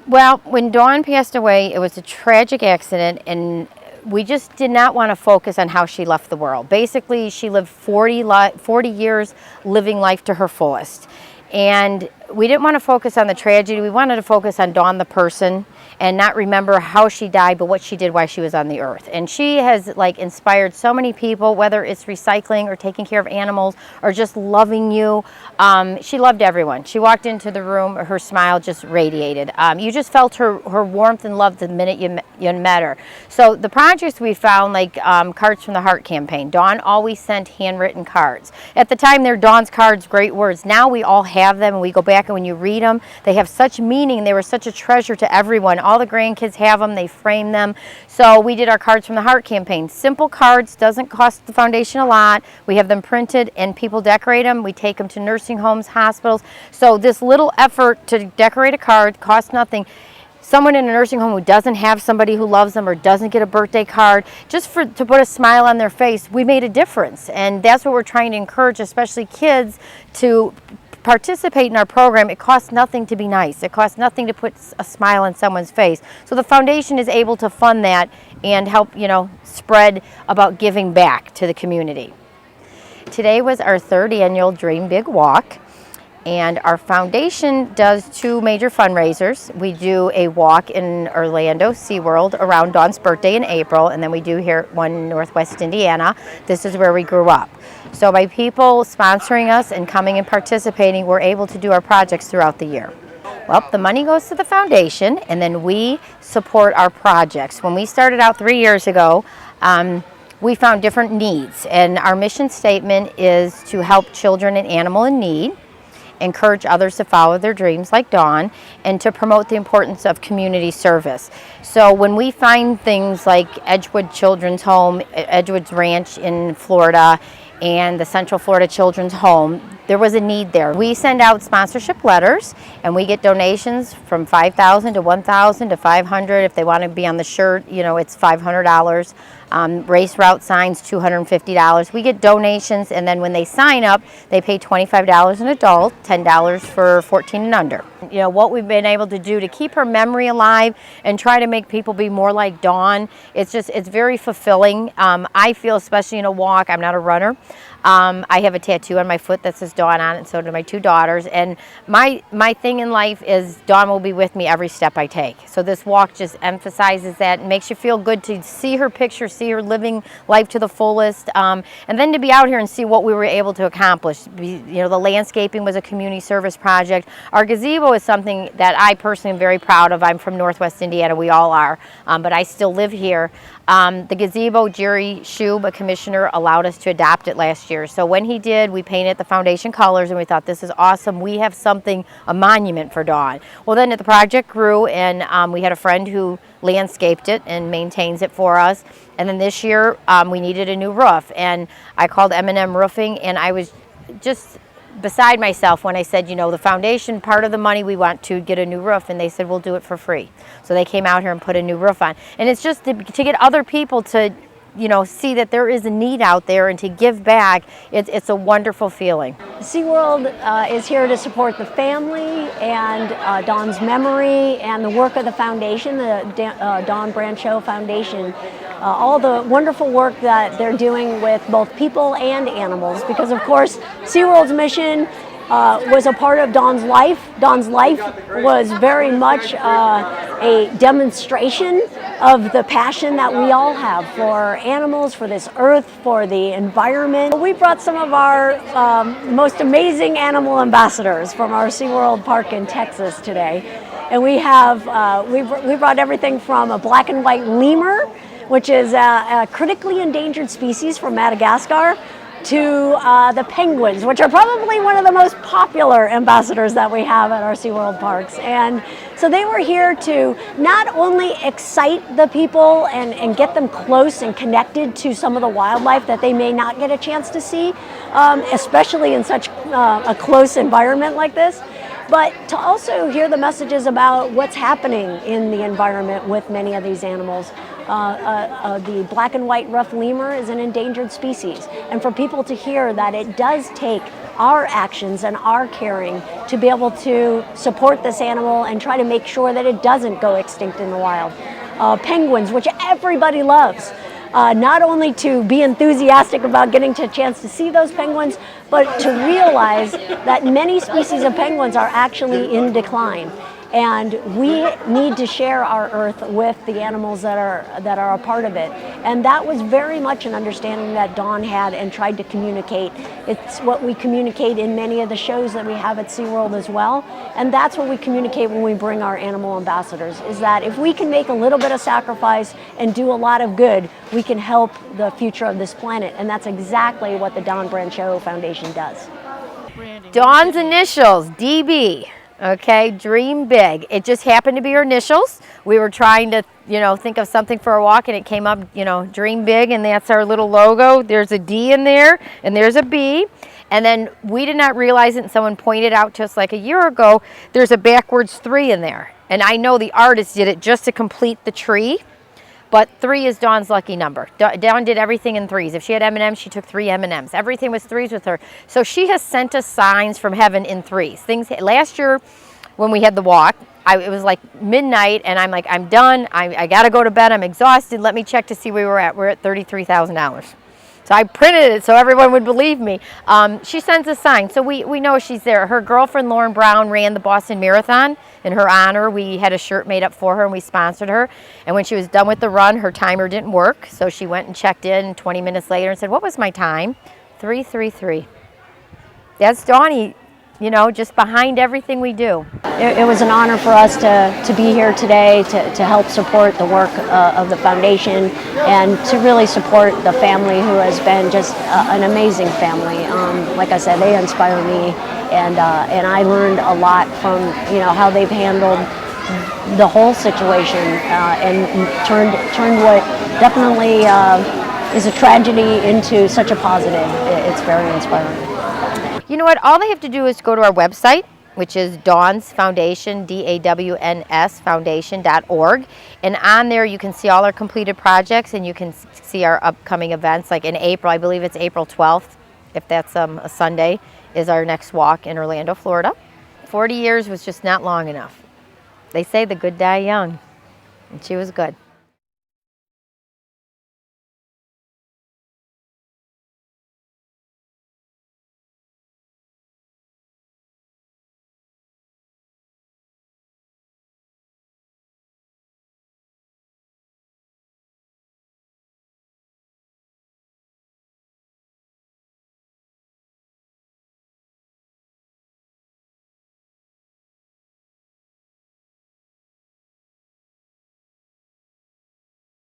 Well, when Dawn passed away, it was a tragic accident, and we just did not want to focus on how she left the world. Basically, she lived 40 years living life to her fullest. And we didn't want to focus on the tragedy. We wanted to focus on Dawn the person and not remember how she died, but what she did while she was on the earth. And she has inspired so many people, whether it's recycling or taking care of animals or just loving you. She loved everyone. She walked into the room, her smile just radiated. You just felt her warmth and love the minute you met her. So the projects we found, Cards from the Heart campaign. Dawn always sent handwritten cards. At the time, they're Dawn's cards, great words. Now we all have them, and we go back, and when you read them, they have such meaning. They were such a treasure to everyone. All the grandkids have them, they frame them. So we did our Cards from the Heart campaign. Simple cards, doesn't cost the foundation a lot. We have them printed and people decorate them. We take them to nursing homes, hospitals. So this little effort to decorate a card costs nothing. Someone in a nursing home who doesn't have somebody who loves them or doesn't get a birthday card, just to put a smile on their face, we made a difference. And that's what we're trying to encourage, especially kids, to participate in our program. It costs nothing to be nice. It costs nothing to put a smile on someone's face. So the foundation is able to fund that and help, spread about giving back to the community. Today was our third annual Dream Big Walk, and our foundation does two major fundraisers. We do a walk in Orlando, SeaWorld, around Dawn's birthday in April, and then we do here one in Northwest Indiana. This is where we grew up. So by people sponsoring us and coming and participating, we're able to do our projects throughout the year. Well, the money goes to the foundation, and then we support our projects. When we started out 3 years ago, we found different needs, and our mission statement is to help children and animals in need, encourage others to follow their dreams like Dawn, and to promote the importance of community service. So when we find things like Edgewood Children's Home, Edgewood's Ranch in Florida, and the Central Florida Children's Home, there was a need there. We send out sponsorship letters, and we get donations from $5,000 to $1,000 to $500. If they want to be on the shirt, it's $500. Race route signs, $250. We get donations, and then when they sign up, they pay $25 an adult, $10 for 14 and under. What we've been able to do to keep her memory alive and try to make people be more like Dawn, it's very fulfilling. I feel, especially in a walk, I'm not a runner. I have a tattoo on my foot that says Dawn on it, and so do my two daughters. And my thing in life is Dawn will be with me every step I take. So this walk just emphasizes that and makes you feel good to see her picture, see her living life to the fullest, and then to be out here and see what we were able to accomplish. The landscaping was a community service project. Our gazebo is something that I personally am very proud of. I'm from Northwest Indiana, we all are, but I still live here. The gazebo, Jerry Shube, a commissioner, allowed us to adopt it last year. So when he did, we painted the foundation colors, and we thought, this is awesome. We have something, a monument for Dawn. Well, then the project grew, and we had a friend who landscaped it and maintains it for us. And then this year, we needed a new roof, and I called M&M Roofing, and I was just beside myself when I said, the foundation, part of the money we want to get a new roof, and they said, we'll do it for free. So they came out here and put a new roof on. And it's just to get other people to, see that there is a need out there and to give back. It's a wonderful feeling. SeaWorld is here to support the family and Dawn's memory and the work of the foundation, the Dawn Brancheau Foundation. All the wonderful work that they're doing with both people and animals, because of course SeaWorld's mission was a part of Dawn's life. Dawn's life was very much a demonstration of the passion that we all have for animals, for this earth, for the environment. We brought some of our most amazing animal ambassadors from our SeaWorld park in Texas today. And we have, we brought everything from a black and white lemur, which is a critically endangered species from Madagascar, to the penguins, which are probably one of the most popular ambassadors that we have at our SeaWorld parks. And so they were here to not only excite the people and get them close and connected to some of the wildlife that they may not get a chance to see, especially in such a close environment like this, but to also hear the messages about what's happening in the environment with many of these animals. The black and white rough lemur is an endangered species. And for people to hear that it does take our actions and our caring to be able to support this animal and try to make sure that it doesn't go extinct in the wild. Penguins, which everybody loves. Not only to be enthusiastic about getting a chance to see those penguins, but to realize that many species of penguins are actually in decline. And we need to share our earth with the animals that are a part of it. And that was very much an understanding that Dawn had and tried to communicate. It's what we communicate in many of the shows that we have at SeaWorld as well. And that's what we communicate when we bring our animal ambassadors, is that if we can make a little bit of sacrifice and do a lot of good, we can help the future of this planet. And that's exactly what the Dawn Brancheau Foundation does. Dawn's initials, DB. Okay, dream big. It just happened to be her initials. We were trying to, think of something for a walk, and it came up, dream big, and that's our little logo. There's a D in there, and there's a B. And then we did not realize it, and someone pointed out to us like a year ago, there's a backwards 3 in there. And I know the artist did it just to complete the tree. But 3 is Dawn's lucky number. Dawn did everything in 3s. If she had M&Ms, she took 3 M&Ms. Everything was 3s with her. So she has sent us signs from heaven in 3s. Last year when we had the walk, it was like midnight, and I'm like, I'm done. I got to go to bed. I'm exhausted. Let me check to see where we're at. We're at $33,000. So I printed it so everyone would believe me. She sends a sign, so we know she's there. Her girlfriend, Lauren Brown, ran the Boston Marathon. In her honor, we had a shirt made up for her, and we sponsored her. And when she was done with the run, her timer didn't work, so she went and checked in 20 minutes later and said, what was my time? 3:33. That's Dawnie, just behind everything we do. It was an honor for us to be here today to help support the work of the foundation and to really support the family, who has been just an amazing family. Like I said, they inspire me, and I learned a lot from how they've handled the whole situation and turned what definitely is a tragedy into such a positive. It's very inspiring. You know what? All they have to do is go to our website, which is Dawn's Foundation, DAWNS Foundation.org. And on there you can see all our completed projects, and you can see our upcoming events. Like in April, I believe it's April 12th, if that's a Sunday, is our next walk in Orlando, Florida. 40 years was just not long enough. They say the good die young, and she was good.